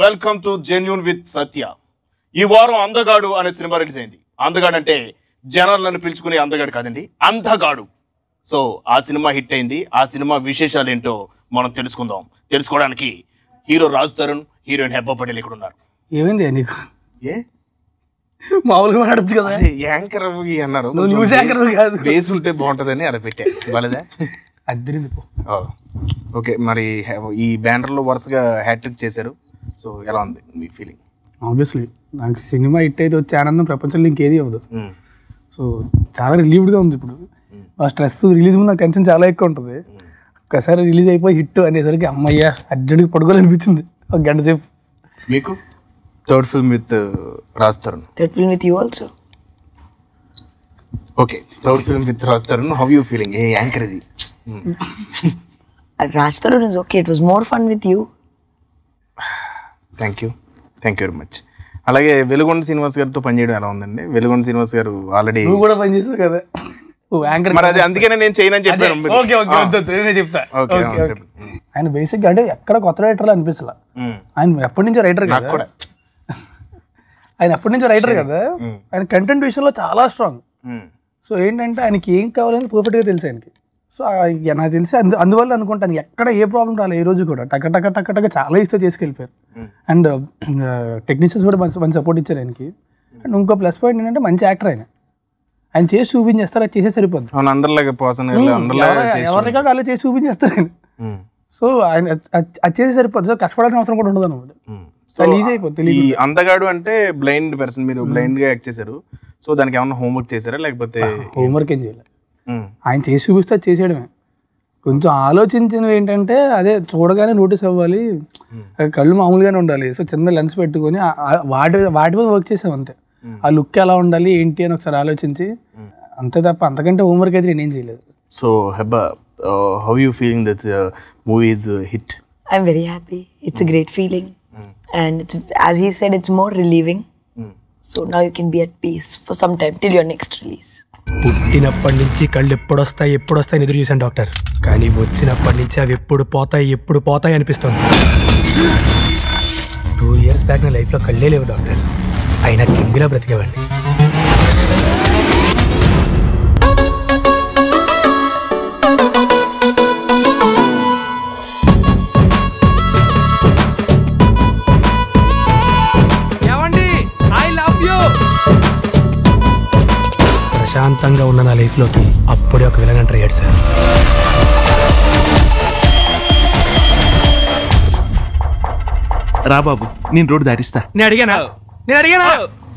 Welcome to genuine with సత్య. ఈ వారం అందగాడు అనే సినిమా రిలీజ్ అయింది. అందగాడు అంటే జనాలను పిలుచుకునే అందగాడు కాదండి, అందగాడు. సో ఆ సినిమా హిట్ అయింది. ఆ సినిమా విశేషాలు ఏంటో మనం తెలుసుకుందాం. తెలుసుకోవడానికి హీరో రాజ్ తరుణ్, హీరోయిన్ హెబ్బా పటేల్ ఇక్కడ ఉన్నారు. ఏమైంది నీకు? ఏ మామూలుగా మాట్లాడచ్చు కదా, యాంకర్ అన్నారు. న్యూస్ యాంకర్ కాదు, బేస్ ఉంటే బాగుంటుందని అలా పెట్టా. వాళ్ళదా అద్దరింది. ఓకే, మరి ఈ బ్యానర్లో వరుసగా హ్యాట్రిక్ చేశారు. సో ఎలా ఉంది మీ ఫీలింగ్? ఆబ్వియస్లీ నాకు సినిమా హిట్ అయితే వచ్చే ఆనందం ప్రపంచంలో ఇంకేది అవ్వదు. సో చాలా రిలీవ్డ్గా ఉంది. ఇప్పుడు ఆ స్ట్రెస్ రిలీజ్ ముందు నాకు టెన్షన్ చాలా ఎక్కువ ఉంటుంది. ఒకసారి రిలీజ్ అయిపోయి హిట్ అనేసరికి అమ్మయ్య అర్జెంట్గా పడుకోవాలనిపించింది ఒక గంట సేపు. మీకు third film with Raj Tarun. Third film with you also. Okay, third film with Raj Tarun. How you feeling? A anchor ఇది? Raj Tarun is okay. It was more fun with you. Thank you very much. అలాగే వెలుగొండ శ్రీనివాస్ గారితో పనిచేయడం ఎలా ఉందండి? వెలుగొండ శ్రీనివాస్ గారు already నువ్వు కూడా పని చేసావు కదా యాంకర్. మరి అది అందుకనే నేను చేయనని చెప్పాను. చెప్తా. ఆయన బేసిక్గా అంటే ఎక్కడ కొత్త రైటర్లు అనిపిస్తలా. ఆయన ఎప్పటి నుంచో రైటర్ కదా, ఆయన కంటెంట్ విషయంలో చాలా స్ట్రాంగ్. సో ఏంటంటే ఆయనకి ఏం కావాలని పర్ఫెక్ట్గా తెలుసు ఆయనకి. సో నాకు తెలిసి అందువల్ల అనుకుంటాను ఎక్కడ ఏ ప్రాబ్లం రాలేదు. ఈ రోజు కూడా టక చాలా ఇస్తే చేసుకెళ్ళిపోయారు. అండ్ టెక్నీషియన్స్ కూడా మంచి సపోర్ట్ ఇచ్చారు ఆయనకి. అండ్ ఇంకో ప్లస్ పాయింట్ ఏంటంటే మంచి యాక్టర్ ఆయన చేసి చూపించేస్తారు. అది చేసే సరిపోద్ది. ఎవరికా అలా చేసి చూపించేస్తారు ఆయన. సో ఆయన అది చేసి సరిపోద్ది. సో కష్టపడాల్సిన అవసరం కూడా ఉండదు అనమాట. ఈజీ అయిపోతుంది. ఈ అందగాడు అంటే బ్లైండ్ పర్సన్, మీరు బ్లైండ్ గా యాక్ట్ చేశారు. సో దానికి ఏమన్నా హోంవర్క్ చేశారా లేకపోతే? హోంవర్క్ ఏం చేయలేదు. ఆయన చేసి చూపిస్తే అది చేసేయడమే. కొంచెం ఆలోచించినవి ఏంటంటే అదే చూడగానే నోటీస్ అవ్వాలి, కళ్ళు మామూలుగానే ఉండాలి. సో చిన్న లెన్స్ పెట్టుకొని వాటి మీద వర్క్ చేసాం అంతే. ఆ లుక్ ఎలా ఉండాలి ఏంటి అని ఒకసారి ఆలోచించి అంతే తప్ప అంతకంటే హోంవర్క్ అయితే నేనేం చేయలేదు. So Hebah, how you feeling that movie is hit? I'm very happy. It's a great feeling. And it's, as he said, it's more relieving. So now you can be at peace for some time till your next release. పుట్టినప్పటి నుంచి కళ్ళు ఎప్పుడొస్తాయి ఎదురు చూశాను doctor. కానీ వచ్చినప్పటి నుంచి అవి ఎప్పుడు పోతాయి అనిపిస్తుంది. 2 years బ్యాక్ నా లైఫ్లో కళ్ళే లేవు డాక్టర్. అయినా కింగిలా బ్రతికేవాడిని. ప్రశాంతంగా ఉన్న నా లైఫ్లోకి అప్పుడే ఒక విలన్ ఎంటర్ అయ్యాడు సార్. రా బాబు, నేను రోడ్డు దాటిస్తా. నేను అడిగానా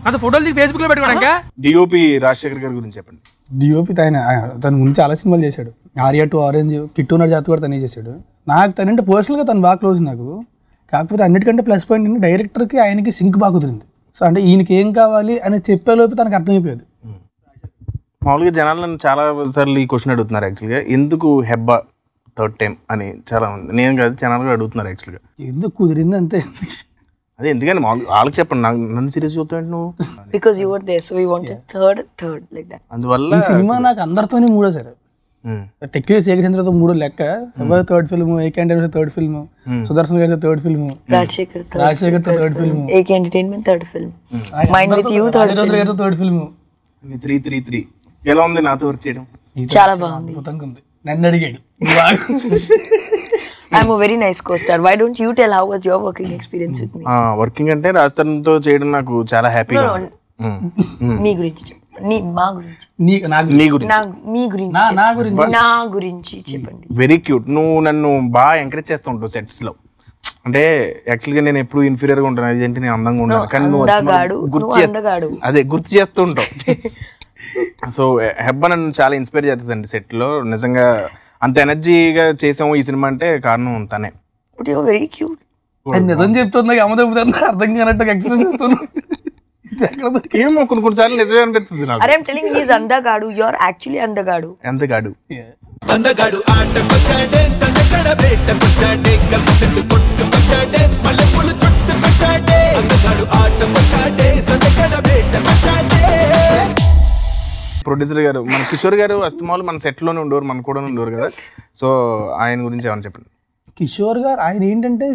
అంత ఫోటోలు దిగి ఫేస్బుక్ లో పెట్టుకోవడానికి? డిఓపి రాజశేఖర్ గారి గురించి చెప్పండి. డిఓపి తన గురించి చాలా సినిమాలు చేశాడు. ఆర్యా 2, ఆరెంజ్, కిట్టునర్ జాతి కూడా తనే చేశాడు. నాకు తనంటే పర్సనల్గా తను బాగా క్లోజ్ నాకు. కాకపోతే అన్నిటికంటే ప్లస్ పాయింట్ ఏంటంటే డైరెక్టర్కి ఆయనకి సింక్ బాగా కుదిరింది. సో అంటే ఈయనకి ఏం కావాలి అని చెప్పేలోపు తనకు అర్థమైపోయేది. మామూలుగా జనాలను చాలా సార్లు ఈ క్వశ్చన్ అడుగుతున్నారు యాక్చువల్గా, ఎందుకు హెబ్బా థర్డ్ టైం అని చాలా మంది, నేను కాదు జనాలు కూడా అడుగుతున్నారు యాక్చువల్గా. ఎందుకు కుదిరింది అంతే. అదే ఎందుకని వాళ్ళకి చెప్పండి, నన్ను సీరియస్ చూస్తావు నువ్వు? Because you were there, so we wanted third like that. అందువల్ల ఈ సినిమా నాకు అందరితోనే మూడో సార్. టెక్నికల్ శేఖరించడంతో 3 లెక్క. Third film, AK entertainment third film, Sudarshan గారి third film, Rajasekhar third film, AK entertainment third film, mind with you third film. 333 ఎలా ఉంది నాతో వర్క్ చేయడం? చాలా బాగుంది. నన్ను అడిగాడు. I'm a very nice co-star. Why don't you tell how was your working experience with me? Working అంటే రాజ్ తరుణ్తో చేయడం నాకు చాలా హ్యాపీగా. మీ గురించి మా గురించి చెప్పండి. Very cute. నువ్వు నన్ను బాగా ఎంకరేజ్ చేస్తూ ఉంటావు సెట్స్ లో. అంటే యాక్చువల్గా నేను ఎప్పుడు ఇన్ఫీరియర్ గా ఉంటాను, అదేంటి నేను అందంగా ఉంటాను, కానీ నువ్వు గుర్తు చేస్తూ ఉంటావు. సో హెబ్బా నన్ను చాలా ఇన్స్పైర్ చేస్తుందండి సెట్ లో. నిజంగా అంత ఎనర్జీగా చేసాము ఈ సినిమా అంటే కారణం తనే. Very cute. నిజం చెప్తుంది అర్థం కానట్టు ఎక్స్ప్లెయిన్ చేస్తున్నాను. ఏమో కొన్నిసార్లు నిజమే అనిపిస్తుంది నాకు. I'm telling you, he's అందగాడు. You're actually అందగాడు. అందగాడు. ప్రొడ్యూసర్ గారు మన కిషోర్ గారు అస్తమాలు మన సెట్లోనే ఉండేవారు, మన కూడా ఉండేవారు కదా. సో ఆయన గురించి ఏమని చెప్పండి. కిషోర్ గారు ఆయన ఏంటంటే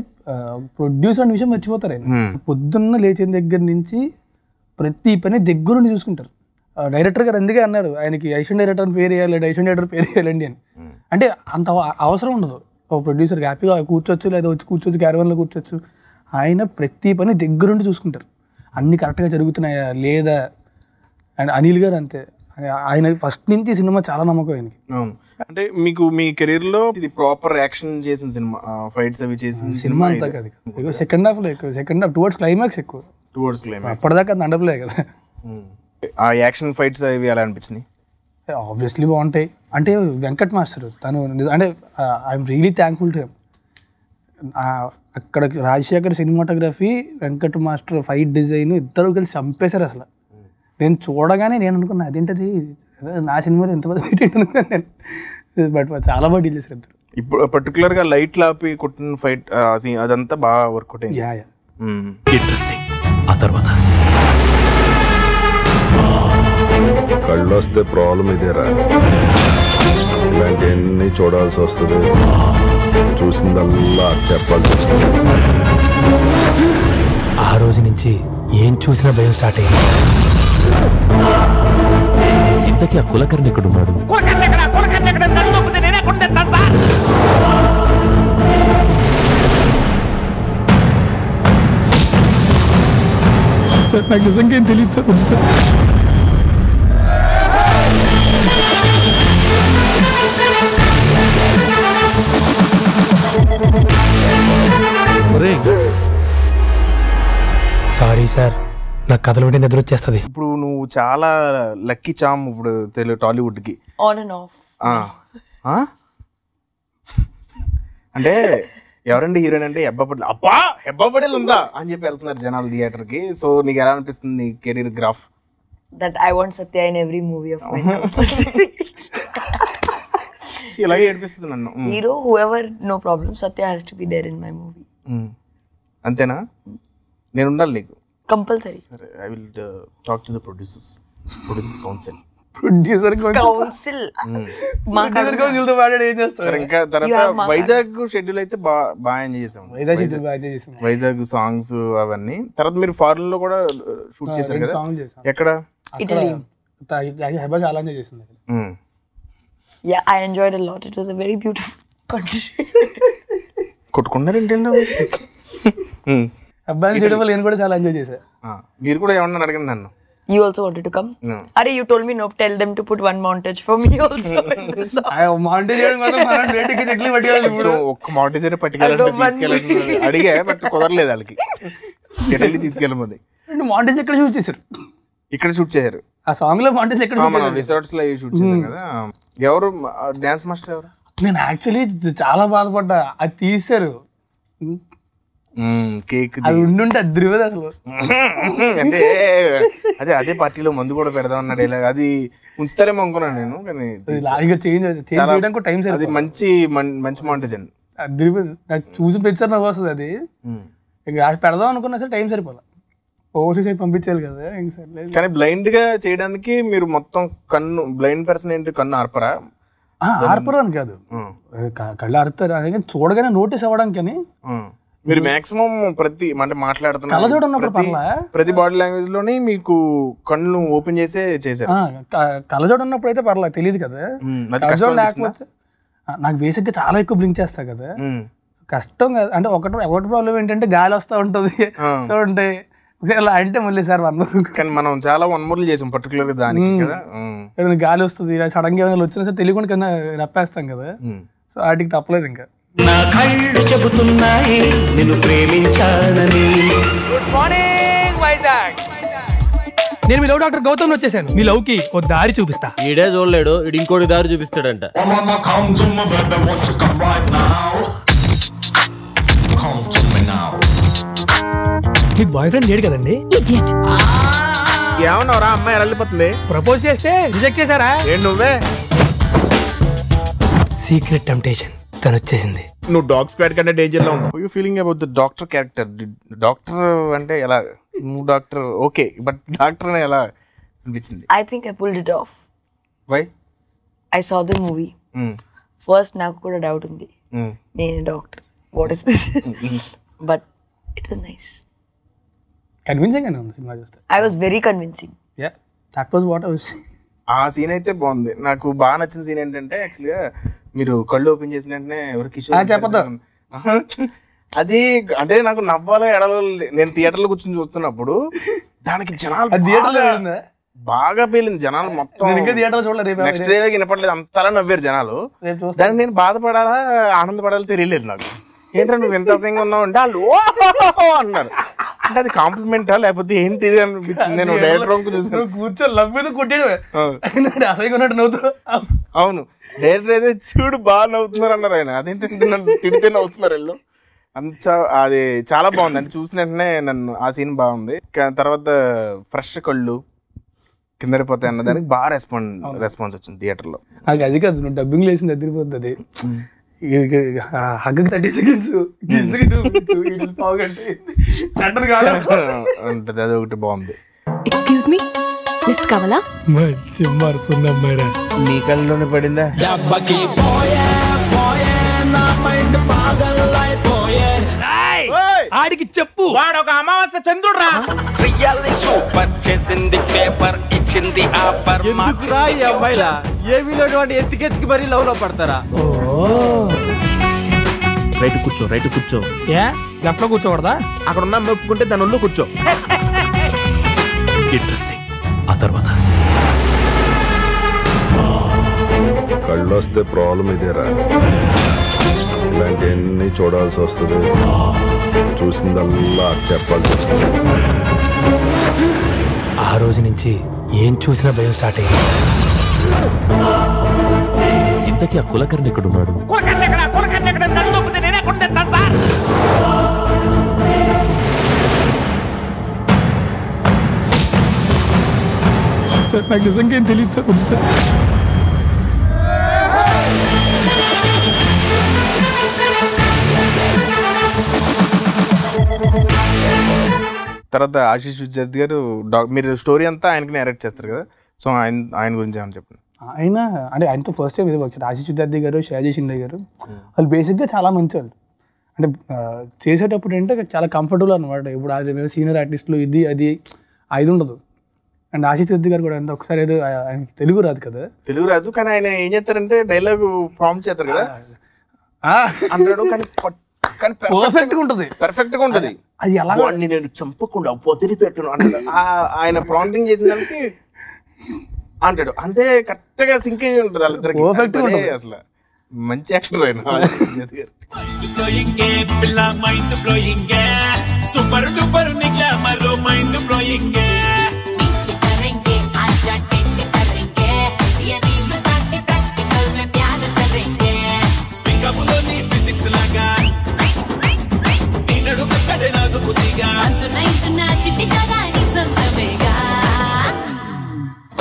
ప్రొడ్యూసర్ అనే విషయం మర్చిపోతారు ఆయన. పొద్దున్న లేచిన దగ్గర నుంచి ప్రతి పని దగ్గరుండి చూసుకుంటారు. డైరెక్టర్ గారు అందుకే అన్నారు ఆయనకి ఐషన్ డైరెక్టర్ పేరు వేయాలి, ఐషన్ డైరెక్టర్ పేరు వేయాలండి అని. అంటే అంత అవసరం ఉండదు ఒక ప్రొడ్యూసర్కి. హ్యాపీగా కూర్చోవచ్చు, లేదా వచ్చి కూర్చోవచ్చు, క్యారవాన్లో కూర్చోవచ్చు. ఆయన ప్రతి పని దగ్గరుండి చూసుకుంటారు, అన్ని కరెక్ట్గా జరుగుతున్నాయా లేదా. అండ్ అనిల్ గారు అంతే, ఆయన ఫస్ట్ నుంచి సినిమా చాలా నమ్మకం ఆయనకి. అంటే మీకు మీ కెరీర్ లో ఇది ప్రాపర్ యాక్షన్ చేసిన సినిమా, ఫైట్స్ అవి చేసిన సినిమా అంతా కాదు, సెకండ్ హాఫ్ లో ఎక్కువ, సెకండ్ హాఫ్ టువర్డ్స్ క్లైమాక్స్ ఎక్కువ. అప్పటిదాకా అది అండర్లే కదా. ఆ యాక్షన్ ఫైట్స్ అవి ఎలా అనిపించినాయి? ఆబ్వియస్లీ బాగుంటాయి. అంటే వెంకట్ మాస్టర్ తను అంటే I'm really thankful to him. అక్కడ Rajasekhar cinematography, Venkat master fight design ఇద్దరు కలిసి చంపేశారు అసలు. నేను చూడగానే నేను అనుకున్నా అదేంటది నా సినిమాలో ఎంతమంది ఫైట్ అనుకున్నాను నేను. బట్ చాలా బాగా డీల్ చేశారు ఇద్దరు. ఇప్పుడు పర్టికులర్ గా లైట్ లాపి కొట్టిన ఫైట్ అదంతా బాగా వర్కౌట్ అయింది. ఇంట్రెస్టింగ్. ఆ తర్వాత కళ్ళు వస్తే ప్రాబ్లం ఇదేరా, ఇలాంటివన్నీ చూడాల్సి వస్తుంది, చూసిందల్లా చెప్పాల్సి వస్తుంది. ఆ రోజు నుంచి ఏం చూసినా భయం స్టార్ట్ అయింది. ఇంతకీ ఆ కులకర్ణి ఎక్కడున్నాడు? సార్ నాకు నిజంగా ఏం తెలియదు సార్. సార్ సారీ సార్, నాకు కథలు ఉంటే నిద్ర వచ్చేస్తుంది. ఇప్పుడు నువ్వు చాలా లక్కీ చామ్ ఇప్పుడు తెలుగు టాలీవుడ్ కి. On and off. అంటే ఎవరండి హీరోయిన్ అంటే హెబ్బా పటేల్. అబ్బా హెబ్బా పటేల్ ఉందా అని చెప్పి వెళ్తున్నారు జనాలు థియేటర్ కి. సో నీకు ఎలా అనిపిస్తుంది నీ career graph? That I want Satya in every movie of mine. Compulsory. ఇలాగే ఏడిపిస్తుంది నన్ను. Hero, whoever, no problem. Satya has to be there in my movie. అంతేనా? నేను ఉండాలి నీకు. Compulsory. I will talk to the producers council. Producer Council. కౌన్సిల్తో మాట్లాడి ఏం చేస్తారు? ఇంకా తర్వాత వైజాగ్ షెడ్యూల్ అయితే బాగా ఎంజాయ్ చేసాం. వైజాగ్ సాంగ్స్ అవన్నీ. తర్వాత మీరు ఫారెన్ లో కూడా షూట్ చేశారు కదా, ఎక్కడ? Italy. హెబా చాలా ఎంజాయ్ చేసింది. Yeah, I enjoyed a lot. It was a very beautiful country. కొట్టుకున్నారు ఇంటి అబ్బాయిని చేయడం వల్ల నేను కూడా చాలా ఎంజాయ్ చేశాను. మీరు కూడా ఏమన్నా అడగండి నన్ను. You also wanted to come? No. Are you told me no, tell them to put one montage for me also in this song. Montage చేయడం మాత్రం మనం రేటింగ్ చెట్లు పట్టుకెళ్ళాలి. ఇప్పుడు ఒక్క మాంటేజ్ పట్టుకెళ్ళాలి అడిగా, బట్ కుదరలేదు వాళ్ళకి. ఎటెళ్ళి తీసుకెళ్ళమని. మాంటేజ్ ఎక్కడ షూట్ చేశారు? ఇక్కడ షూట్ చేశారు. ఆ సాంగ్ లో మాంటేజ్ ఎక్కడ? మనం రిసార్ట్స్ లో షూట్ చేశాం కదా. ఎవరు డాన్స్ మాస్టర్ ఎవరు? నేను యాక్చువల్లీ చాలా బాధపడ్డా, అది తీశారు. కేక్ అది ఉండుంటే అద్దరిపోదు అసలు. అంటే అదే పార్టీలో మందు కూడా పెడదాం అన్న డైలాగ్ అది ఉంచుతారేమో అనుకున్నాను నేను. కానీ చేంజ్ చేయడానికి టైం సరే. అది మంచి మాంటేజ్ అండి. అద్దరిపోదు. నాకు చూసి ప్రతిసారి నవ్వు వస్తుంది. అది పెడదాం అనుకున్నా సరే టైం సరిపోలే. ఓవర్సీస్ అయితే పంపించాలి కదా. కానీ బ్లైండ్ గా చేయడానికి మీరు మొత్తం కన్ను బ్లైండ్ పర్సన్ ఏంటి, కన్ను ఆర్పరా? ఆర్పరు అని కాదు, కళ్ళు ఆరుతారు చూడగానే నోటీస్ అవ్వడానికి. అని మీరు మాక్సిమం ప్రతి అంటే మాట్లాడుతున్నారు కళ్ళజోడు ఉన్నప్పుడు పర్లా, ప్రతి బాడీ లాంగ్వేజ్ లోని మీకు కళ్ళు ఓపెన్ చేసే చేశారు. కళ్ళజోడు ఉన్నప్పుడు అయితే పర్లా, తెలియదు కదా. కళ్ళజోడు లేకపోతే నాకు బేసిక్ గా చాలా ఎక్కువ బ్లింక్ చేస్తా కదా, కష్టం కదా. అంటే ఒకటి ప్రాబ్లం ఏంటంటే గాలి వస్తూ ఉంటుంది చూడండి అంటే మళ్ళీ సార్ 1 more. కానీ మనం చాలా 1 more చేసాం పర్టికులర్ గా దానికి కదా. గాలి వస్తుంది, సడన్ గా ఏమైనా వచ్చినా సరే తెలియకుండా కన్నా రప్పేస్తాం కదా. సో వాటికి తప్పలేదు. ఇంకా నా కళ్ళు చెబుతున్నాయి నిన్ను ప్రేమించానని. Good morning Vizag. నేను మీ లవ్ డాక్టర్ గౌతమ్ వచ్చేసాను. మీ లవ్ కి ఓ దారి చూపిస్తా. ఈడే చూడలేడు, ఇడు ఇంకోటి దారి చూపిస్తాడంట. మీకు బాయ్ ఫ్రెండ్ లేడు కదండి? ఏమన్నారా అమ్మాయి వెళ్ళిపోతుంది? ప్రపోజ్ చేస్తే రిజెక్ట్ చేశారా? నువ్వే సీక్రెట్ టెంప్టేషన్ తను వచ్చేసింది. నువ్వు డాగ్ స్క్వాడ్ కంటే డేంజర్ లో ఉన్నావు. You feeling about the doctor character? Doctor అంటే ఎలా? నువ్వు డాక్టర్ ఓకే, బట్ డాక్టర్ ఎలా అనిపించింది? I think I pulled it off. Why? I saw the movie. First నాకు కూడా డౌట్ ఉంది, నేను doctor what is this? But it was nice. Convincing అని ఉంది సినిమా చూస్తే. I was very convincing. Yeah, that was what I was saying. ఆ scene అయితే బాగుంది. నాకు బాగా నచ్చిన సీన్ ఏంటంటే యాక్చువల్గా మీరు కళ్ళు ఓపెన్ చేసిన వెంటనే ఎవరు కిషోర్ చెప్పద్దు. అది అంటే నాకు నవ్వాలో ఎడలో నేను థియేటర్లో కూర్చొని చూస్తున్నప్పుడు దానికి జనాలు బాగా పేలింది. జనాలు మొత్తం నెక్స్ట్ డే వినపడలేదు, అంతలా నవ్వారు జనాలు. దానికి నేను బాధపడాలా ఆనందపడాలో తెలియలేదు నాకు. ఏంటంటే నువ్వు ఎంత అసహ్యంగా ఉన్నావు అంటే వాళ్ళు అన్నారు. అంటే అది కాంప్లిమెంటా లేకపోతే ఏంటి అనిపించింది. నేను డైరెక్టర్ చూసాను, కూర్చొని లవ్ మీద కొట్టాడు అసహ్యంగా ఉన్నట్టు నవ్వుతూ. అవును, డైరెక్టర్ అయితే చూడు బాగా నవ్వుతున్నారు అన్నారు ఆయన. అదేంటంటే నన్ను తిడితే నవ్వుతున్నారు వీళ్ళు. అంత అది చాలా బాగుంది. అంటే చూసిన వెంటనే నన్ను ఆ సీన్ బాగుంది. తర్వాత ఫ్రెష్ కళ్ళు కిందరిపోతాయి అన్న దానికి బాగా రెస్పాన్స్ వచ్చింది థియేటర్లో. అది కాదు, నువ్వు డబ్బింగ్ లేసింది ఎదిరిపోతుంది. హగ్ 30 seconds ఉంటుంది, అది ఒకటి బాగుంది. ఎక్స్క్యూజ్ మీ, లిఫ్ట్ కావాలా? నీ కళ్ళలోనే పడిందా? ఆడికి చెప్పు, వాడు ఒక అమావాస్య చంద్రుడు రా. సూపర్ చేసింది పేపర్ ఇచ్చింది ఆఫర్. ఎందుకురా ఈ అమ్మాయిలా ఏమీలో ఎత్తికెత్తికి మరీ లవ్ లో పడతారా? రైట్ కూర్చో, రైట్ కూర్చో. ఏ లెఫ్ట్ లో కూర్చోకూడదా? అక్కడ ఉన్న ఒప్పుకుంటే దాని ఒళ్ళు కూర్చో. ఇంట్రెస్టింగ్. ఆ తర్వాత కళ్ళు వస్తే ప్రాబ్లం ఇదేరా. ఇలాంటివన్నీ చూడాల్సి వస్తుంది, చూసిందల్లా చెప్పాల్సి వస్తుంది. ఆ రోజు నుంచి ఏం చూసినా భయం స్టార్ట్ అయింది. ఇంతకీ ఆ కులకర్ణి ఎక్కడున్నాడు? సార్ నాకు నిజంగా ఏం తెలియదు సార్. సార్ తర్వాత ఆశీష్ విద్యార్థి గారు మీరు స్టోరీ అంతా ఆయనకి నేరేట్ చేస్తారు కదా, సో ఆయన గురించి ఏమని చెప్పండి. ఆయన అంటే ఆయనతో ఫస్ట్ టైం ఇదే వచ్చాడు. ఆశీష్ విద్యార్థి గారు, షాజీ షిండే గారు, వాళ్ళు బేసిక్గా చాలా మంచి వాళ్ళు. అంటే చేసేటప్పుడు అంటే చాలా కంఫర్టబుల్ అనమాట. ఇప్పుడు అది మేము సీనియర్ ఆర్టిస్టులు ఇది అది అది ఉండదు. అండ్ ఆశీష్ విద్యార్థి గారు కూడా అంటే ఒకసారి ఏదో ఆయనకి తెలుగు రాదు కదా, తెలుగు రాదు కానీ ఆయన ఏం చేస్తారంటే డైలాగ్ ఫామ్ చేస్తారు కదా అంటాడు, కానీ పర్ఫెక్ట్గా ఉంటుంది, పర్ఫెక్ట్గా ఉంటుంది. అది ఎలా నేను చంపకుండా వదిలిపెట్టను అంటాడు. ఆయన ప్రాంప్టింగ్ చేసిన దానికి అంటాడు అంతే, కరెక్ట్ గా సింక్ అయ్యి ఉంటుంది వాళ్ళిద్దరికి. అసలు మంచి యాక్టర్ ఆయన. సూపర్ డూపర్ నిగ్లామర్ మైండ్ బ్లోయింగ్. ఫిజిక్స్ లాగా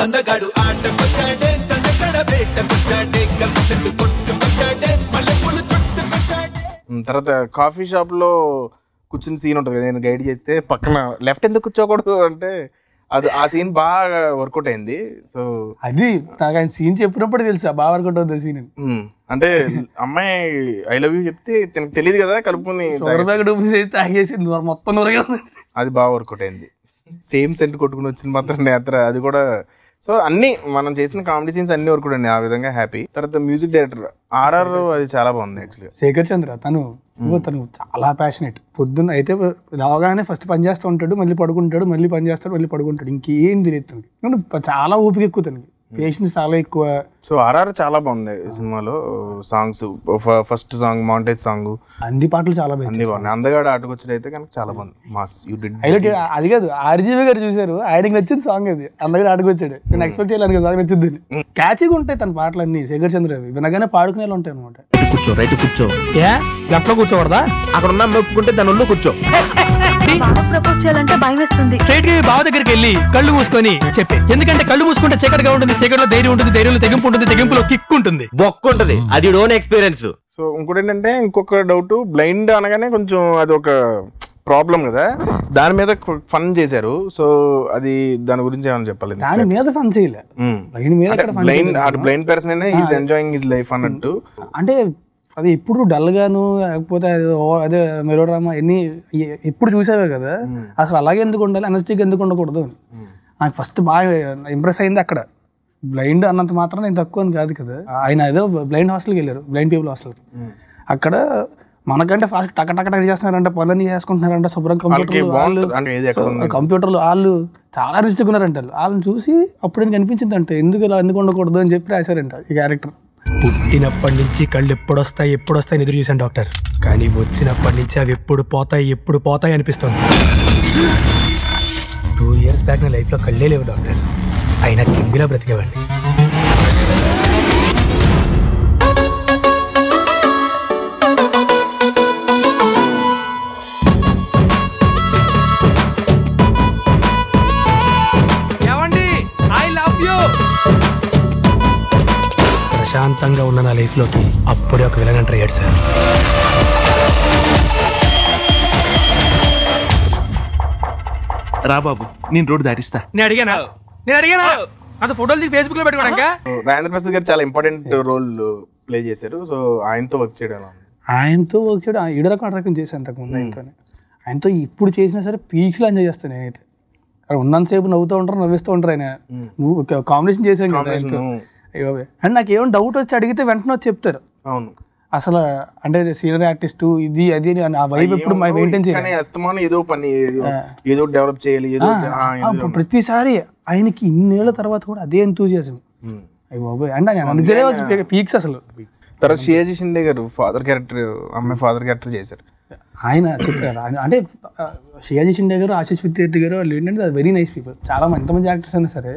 అందగాడు ఆటకొచ్చాడే, సందగడ బేటకొచ్చాడే, కలిసి కొట్టుకొచ్చాడే, మల్లెపూలు చుట్టుకొచ్చాడే. తర్వాత కాఫీ షాప్ లో కూర్చుని సీన్ ఉంటుంది కదా, నేను గైడ్ చేస్తే పక్కన లెఫ్ట్ ఎందుకు కూర్చోకూడదు అంటే అది ఆ సీన్ బాగా వర్కౌట్ అయింది. సో అది నాకు ఆయన సీన్ చెప్పినప్పుడు తెలుసా బాగా వర్కౌట్ అవుతుంది సీన్. అంటే అమ్మాయి ఐ లవ్ యూ చెప్తే తనకు తెలియదు కదా, కలుపుకొని తాగేసి మొత్తం అది బాగా వర్కౌట్ అయింది. సేమ్ సెంట్ కొట్టుకుని వచ్చింది మాత్రం నేత్ర, అది కూడా. సో అన్ని మనం చేసిన కామెడీ సీన్స్ అన్ని వర్కౌట్ అండి, ఆ విధంగా హ్యాపీ. తర్వాత మ్యూజిక్ డైరెక్టర్ ఆర్ఆర్, అది చాలా బాగుంది యాక్చువల్గా. శేఖర్ చంద్ర తను చాలా ప్యాషనెట్. పొద్దున్న అయితే రాగానే ఫస్ట్ పని చేస్తూ ఉంటాడు, మళ్ళీ పడుకుంటాడు, మళ్ళీ పని చేస్తాడు, మళ్ళీ పడుకుంటాడు, ఇంకేం తెలియదు తనకి. చాలా ఓపిక ఎక్కువ తనకి, పేషెన్స్ చాలా ఎక్కువ. సో ఆర్ఆర్ చాలా బాగుంది సినిమాలో. Songs first song montage song, అన్ని పాటలు చాలా అన్ని బాగున్నాయి. అందగాడు ఆటకొచ్చేది అయితే కనుక చాలా బాగుంది, మాస్. You did highlight. అది కాదు, ఆర్జీవి గారు చూసారు, ఆయనకి నచ్చింది సాంగ్ అది. అందగాడు ఆటకొచ్చాడు, నేను ఎక్స్పెక్ట్ చేయాలి సాంగ్ నచ్చింది. క్యాచీగా ఉంటాయి తన పాటలు అన్ని, శేఖర్ చంద్ర వినగానే పాడుకునేలా ఉంటాయి అనమాట. కూర్చో, రైట్ కూర్చో. ఏ లెఫ్ట్ లో కూర్చోకూడదా? అక్కడ ఉన్న ఒప్పుకుంటే దాని ఒళ్ళు కూర్చో. ప్రపోజ్ చేయాలంటే భయం వేస్తుంది. స్ట్రైట్ గా బావ దగ్గరికి వెళ్ళి కళ్ళు మూసుకొని చెప్పే, ఎందుకంటే కళ్ళు మూసుకుంటే చీకటిగా ఉంటుంది, చీకటిలో ధైర్యం ఉంటుంది, ధైర్యంలో తెగింపు ఉంటుంది, తెగింపులో కిక్ ఉంటుంది, బొక్క ఉంటుంది. అది ఓన్ ఎక్స్పీరియన్స్. సో ఇంకోటి ఏంటంటే, ఇంకొక డౌట్, బ్లైండ్ అనగానే కొంచెం అది ఒక ప్రాబ్లం కదా, దాని మీద ఫన్ చేశారు. సో అది దాని గురించి ఏమైనా చెప్పాలి? దాని మీద ఫన్ చేయలేదు, blind person is enjoying his life అన్నట్టు. అంటే అది ఎప్పుడు డల్గాను లేకపోతే అదే మెలోడ్రామా ఎన్ని ఎప్పుడు చూసావే కదా, అసలు అలాగే ఎందుకు ఉండాలి, ఎనర్జీగా ఎందుకు ఉండకూడదు అని నాకు ఫస్ట్ బాగా ఇంప్రెస్ అయింది అక్కడ. బ్లైండ్ అన్నంత మాత్రం నేను తక్కువ అని కాదు కదా. ఆయన ఏదో బ్లైండ్ హాస్టల్కి వెళ్ళారు, బ్లైండ్ పీపుల్ హాస్టల్కి. అక్కడ మనకంటే ఫాస్ట్ టక చేస్తున్నారంటే, పనులన్నీ చేసుకుంటున్నారంటే, శుభ్రం కంప్యూటర్లు వాళ్ళు చాలా రిస్క్ ఉన్నారంట. వాళ్ళని చూసి అప్పుడు నేను కనిపించింది అంటే ఎందుకు ఉండకూడదు అని చెప్పి రాశారంట ఈ క్యారెక్టర్. పుట్టినప్పటి నుంచి కళ్ళు ఎప్పుడొస్తాయి ఎదురు చూశాను డాక్టర్, కానీ వచ్చినప్పటి నుంచి అవి ఎప్పుడు పోతాయి అనిపిస్తుంది. 2 years బ్యాక్ నా లైఫ్లో కళ్ళే లేవు డాక్టర్, అయినా కింగిలా బ్రతికేవాడిని. ప్రశాంతంగా ఉన్న నా లైఫ్లోకి అప్పుడే ఒక విలన్ ఎంటర్ అయ్యాడు సార్. రా బాబు, నేను రోడ్డు దాటిస్తా. నేను అడిగానా అంత ఫోటోలు దిగి ఫేస్బుక్ లో పెట్టుకోవడానికి? రాజేంద్ర ప్రసాద్ గారు చాలా ఇంపార్టెంట్ రోల్ ప్లే చేశారు. సో ఆయనతో వర్క్ చేయడం ఈడ రకం చేశాను అంతకుముందు ఆయనతో ఇప్పుడు చేసినా సరే పీక్స్లో ఎంజాయ్ చేస్తాను నేనైతే. ఉన్నంతసేపు నవ్వుతూ ఉంటారు, నవ్విస్తూ ఉంటారు. ఆయన నువ్వు కాంబినేషన్ చేశాను కదా ఆయనతో. అండ్ నాకు ఏమైనా డౌట్ వచ్చి అడిగితే వెంటనే వచ్చి చెప్తారు. అవును, అసలు అంటే సీనియర్ ఆర్టిస్ట్ ఇది అది ఆ వైబ్ ఎప్పుడు మెయింటైన్ చేయాలి, ఏదో పని ఏదో డెవలప్ చేయాలి. ప్రతిసారి ఆయనకి ఇన్నేళ్ల తర్వాత కూడా అదే ఎంతూజియాజం. అంటే పీక్స్ అసలు. తర్వాత షియాజీ షిండే గారు ఫాదర్ క్యారెక్టర్ చేశారు. ఆయన చెప్పారు అంటే షియాజీ షిండే గారు, ఆశీష్ విద్యార్థి గారు వాళ్ళు ఏంటంటే వెరీ నైస్ పీపుల్. చాలా ఎంతమంది యాక్టర్స్ అయినా సరే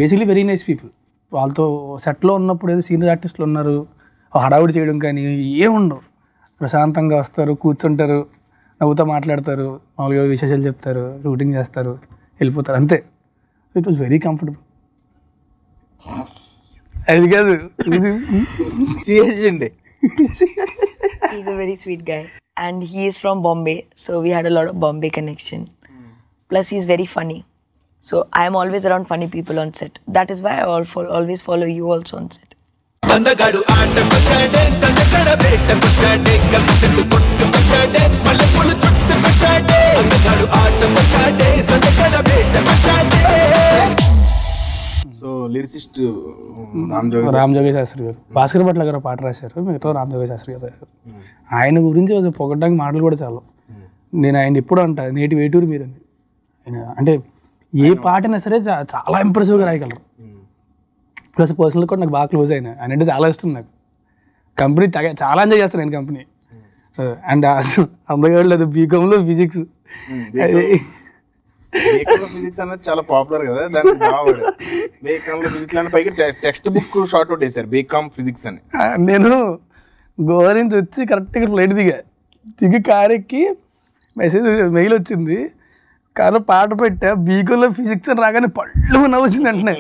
బేసిక్లీ వెరీ నైస్ పీపుల్. వాళ్ళతో సెట్లో ఉన్నప్పుడు ఏదో సీనియర్ ఆర్టిస్టులు ఉన్నారు, హడావుడి చేయడం కానీ ఏముండవు. ప్రశాంతంగా వస్తారు, కూర్చుంటారు, నవ్వుతో మాట్లాడతారు, మామూలుగా విశేషాలు చెప్తారు, షూటింగ్ చేస్తారు, వెళ్ళిపోతారు, అంతే. It was very comfortable. అది కాదు he's a very sweet guy and he is from Bombay, so we had a lot of Bombay connection. Plus he's very funny, so I am always around funny people on set. That is why I always follow you also on set. అందగాడు ఆట పచ్చాడే సందగడ బేట పచ్చాడే కవితలు కొట్టు పచ్చాడే మల్లెపూలు చుట్టు పచ్చాడే అందగాడు ఆట పచ్చాడే సందగడ బేట పచ్చాడే. సో లిరిసిస్ట్ రామ్ జోగి శాస్త్రి గారు, భాస్కర్ భట్ల గారు పాట రాశారు, మిగతా రామ్ జోగి శాస్త్రి గారు రాశారు. ఆయన గురించి పొగడ్డానికి మాటలు కూడా చాలు. నేను ఆయన ఎప్పుడు అంటా నేటి వేటూరు మీరు అని. అంటే ఏ పాటైనా సరే చాలా ఇంప్రెసివ్గా రాయగలరు. ప్లస్ పర్సనల్ కూడా నాకు బాగా క్లోజ్ అయినా. ఆయన అంటే చాలా ఇష్టం నాకు. కంపెనీ చాలా ఎంజాయ్ చేస్తాను నేను కంపెనీ. అండ్ అందగాడు లేదు బీకామ్లో ఫిజిక్స్. ఫిజిక్స్ అనేది చాలా పాపులర్ కదా, దాన్ని బీకామ్ ఫిజిక్స్ అని పైకి టెక్స్ట్ బుక్ షార్ట్ అవుట్ వేశారు బీకామ్ ఫిజిక్స్ అని. నేను గోవా నుంచి వచ్చి కరెక్ట్గా ఫ్లైట్ దిగి కార్ ఎక్కి మెయిల్ వచ్చింది, కారు పాట పెట్టా, బీకామ్లో ఫిజిక్స్ అని రాగానే పళ్ళు నవ్వుతుంది అంటున్నా.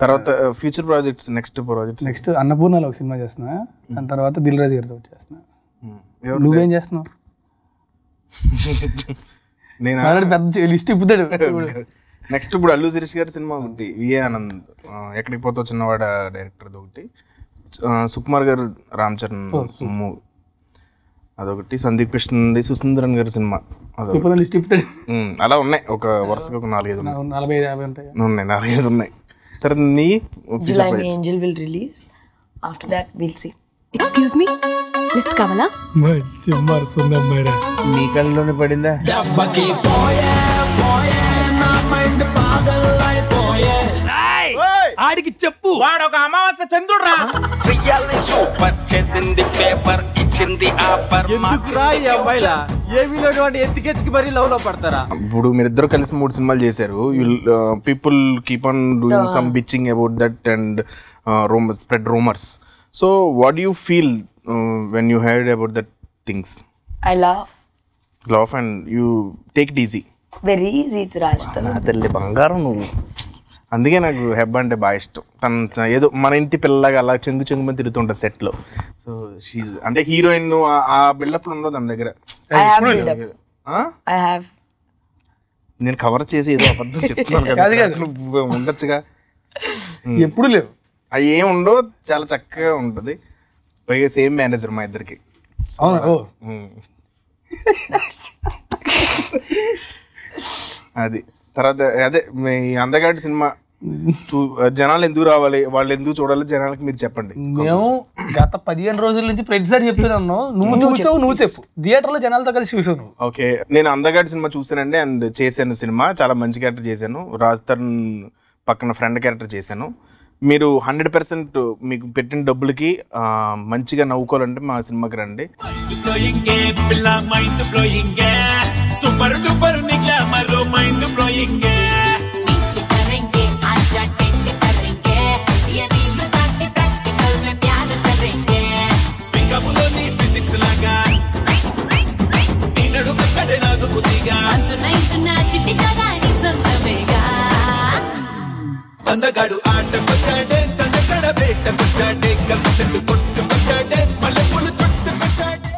తర్వాత ఫ్యూచర్ ప్రాజెక్ట్స్ నెక్స్ట్ అన్నపూర్ణలో ఒక సినిమా చేస్తున్నా, దాని తర్వాత దిల్ రాజు గారితో చేస్తున్నా. నువ్వేం చేస్తున్నావు? నేను పెద్ద లిస్ట్ ఇప్పుతాడు. నెక్స్ట్ ఇప్పుడు అల్లు శిరీష్ గారి సినిమా ఒకటి, విఏ ఆనంద్ ఎక్కడికి పోతావు చిన్నవాడ డైరెక్టర్ ఒకటి, సుకుమార్ గారు రామ్ చరణ్ అదొకటి, సందీప్ కృష్ణ సుసుందరన్ గారి సినిమా లిస్ట్ ఇప్పుతాడు. అలా ఉన్నాయి, ఒక వరుసగా ఒక 4-5 ఉన్నాయి. ఉన్నాయి. తర్వాత నీ July May Angel will release. After that we'll see. Excuse me, lift కావాలా? మంచి మరుతుందమ్మాయిరా. నీ కళ్ళలోనే పడిందా? దెబ్బకి పోయే పోయే నా మైండ్ పాగలైపోయే. ఆడికి చెప్పు, వాడు ఒక అమావాస్య చంద్రుడు రా. రియల్లీ సూపర్ చేసింది పేపర్ ఇచ్చింది ఆఫర్. ఎందుకురా ఈ అమ్మాయిలా ఏమీలో ఎత్తికెత్తికి మరీ లవ్ లో పడతారా? ఇప్పుడు మీరిద్దరు కలిసి 3 సినిమాలు చేశారు. People keep on doing some bitching about that and spread rumours. So what do you feel when you heard about that things? I laugh and you take it easy. very easy to Raj. అదెల్లి బంగారం నువ్వు. అందుకే నాకు హెబ్ అంటే బాగా ఇష్టం. తను ఏదో మన ఇంటి పిల్లలాగా అలా చెంగుమని తిరుగుతుంటుంది సెట్లో. సో షీజ్ అంటే హీరోయిన్ ఆ బిల్డప్ ఉండదు తన దగ్గర. నేను కవర్ చేసి ఏదో అబద్ధం చెప్తున్నాను కదా, నువ్వు ఉండొచ్చుగా. ఎప్పుడు లేవు అవి ఏమి ఉండవు, చాలా చక్కగా ఉంటుంది. పైగా సేమ్ మేనేజర్ మా ఇద్దరికి. అది తర్వాత అదే మీ అందగాడి సినిమా జనాలు ఎందుకు రావాలి, వాళ్ళు ఎందుకు చూడాలి జనాలకి మీరు చెప్పండి. మేము గత 15 రోజుల నుంచి ప్రతిసారి చెప్తున్నాను, నువ్వు చూసావు, నువ్వు చెప్పు. థియేటర్ లో జనాలతో కలిసి చూసావు. ఓకే, నేను అందగాడి సినిమా చూసానండి అండ్ చేశాను. సినిమా చాలా మంచి క్యారెక్టర్ చేశాను. రాజ్ తరుణ్ పక్కన ఫ్రెండ్ క్యారెక్టర్ చేశాను. మీరు 100% మీకు పెట్టిన డబ్బులకి మంచిగా నవ్వుకోవాలంటే మా సినిమాకి రండి. అందగాడు ఆటకొచ్చాడే సందకడ బేటకొచ్చాడే కలిసి